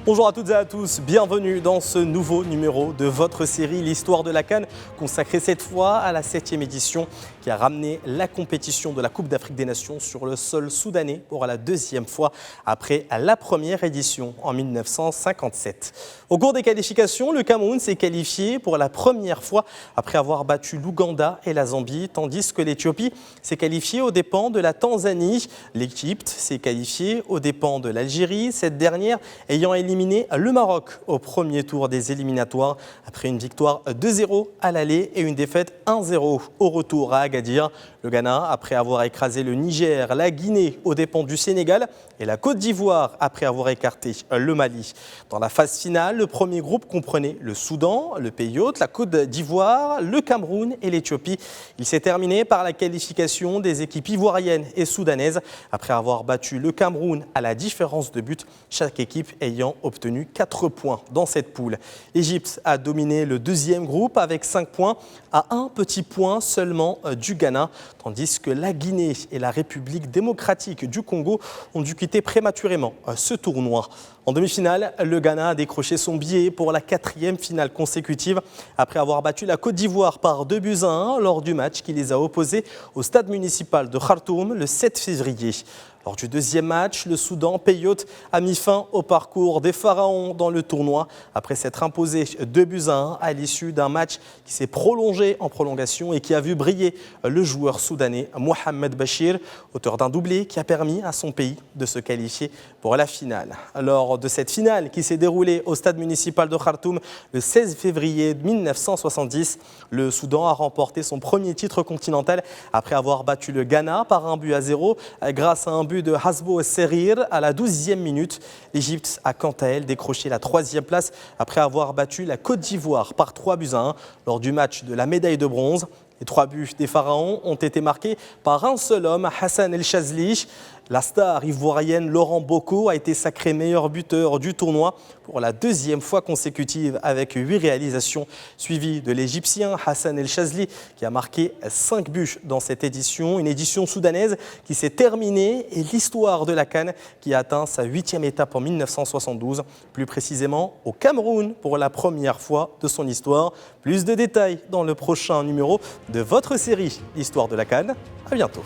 Bonjour à toutes et à tous, bienvenue dans ce nouveau numéro de votre série L'Histoire de la CAN, consacrée cette fois à la 7e édition qui a ramené la compétition de la Coupe d'Afrique des Nations sur le sol soudanais pour la deuxième fois après la première édition en 1957. Au cours des qualifications, le Cameroun s'est qualifié pour la première fois après avoir battu l'Ouganda et la Zambie, tandis que l'Éthiopie s'est qualifiée aux dépens de la Tanzanie. L'Égypte s'est qualifiée aux dépens de l'Algérie, cette dernière ayant éliminé le Maroc au premier tour des éliminatoires après une victoire 2-0 à l'aller et une défaite 1-0 au retour à Agadir. Le Ghana, après avoir écrasé le Niger, la Guinée aux dépens du Sénégal et la Côte d'Ivoire après avoir écarté le Mali. Dans la phase finale, le premier groupe comprenait le Soudan, le pays hôte, la Côte d'Ivoire, le Cameroun et l'Éthiopie. Il s'est terminé par la qualification des équipes ivoiriennes et soudanaises après avoir battu le Cameroun à la différence de but, chaque équipe ayant obtenu 4 points dans cette poule. L'Égypte a dominé le deuxième groupe avec 5 points à un petit point seulement du Ghana, tandis que la Guinée et la République démocratique du Congo ont dû quitter prématurément ce tournoi. En demi-finale, le Ghana a décroché son billet pour la 4e finale consécutive après avoir battu la Côte d'Ivoire par 2-1 lors du match qui les a opposés au stade municipal de Khartoum le 7 février. Lors du deuxième match, le Soudan, pays hôte, a mis fin au parcours des Pharaons dans le tournoi après s'être imposé 2-1 à l'issue d'un match qui s'est prolongé en prolongation et qui a vu briller le joueur soudanais Mohamed Bachir, auteur d'un doublé qui a permis à son pays de se qualifier pour la finale. Lors de cette finale qui s'est déroulée au stade municipal de Khartoum le 16 février 1970, le Soudan a remporté son premier titre continental après avoir battu le Ghana par 1-0 grâce à un but de Hasbo Serir à la 12e minute. L'Égypte a quant à elle décroché la 3e place après avoir battu la Côte d'Ivoire par 3-1 lors du match de la médaille de bronze. Les 3 buts des Pharaons ont été marqués par un seul homme, Hassan El Chazli. La star ivoirienne Laurent Bocco a été sacré meilleur buteur du tournoi pour la 2e fois consécutive avec 8 réalisations, suivi de l'Égyptien Hassan El Chazli qui a marqué 5 buts dans cette édition. Une édition soudanaise qui s'est terminée et l'histoire de la CAN qui a atteint sa 8e étape en 1972, plus précisément au Cameroun pour la première fois de son histoire. Plus de détails dans le prochain numéro de votre série L'Histoire de la CAN. À bientôt.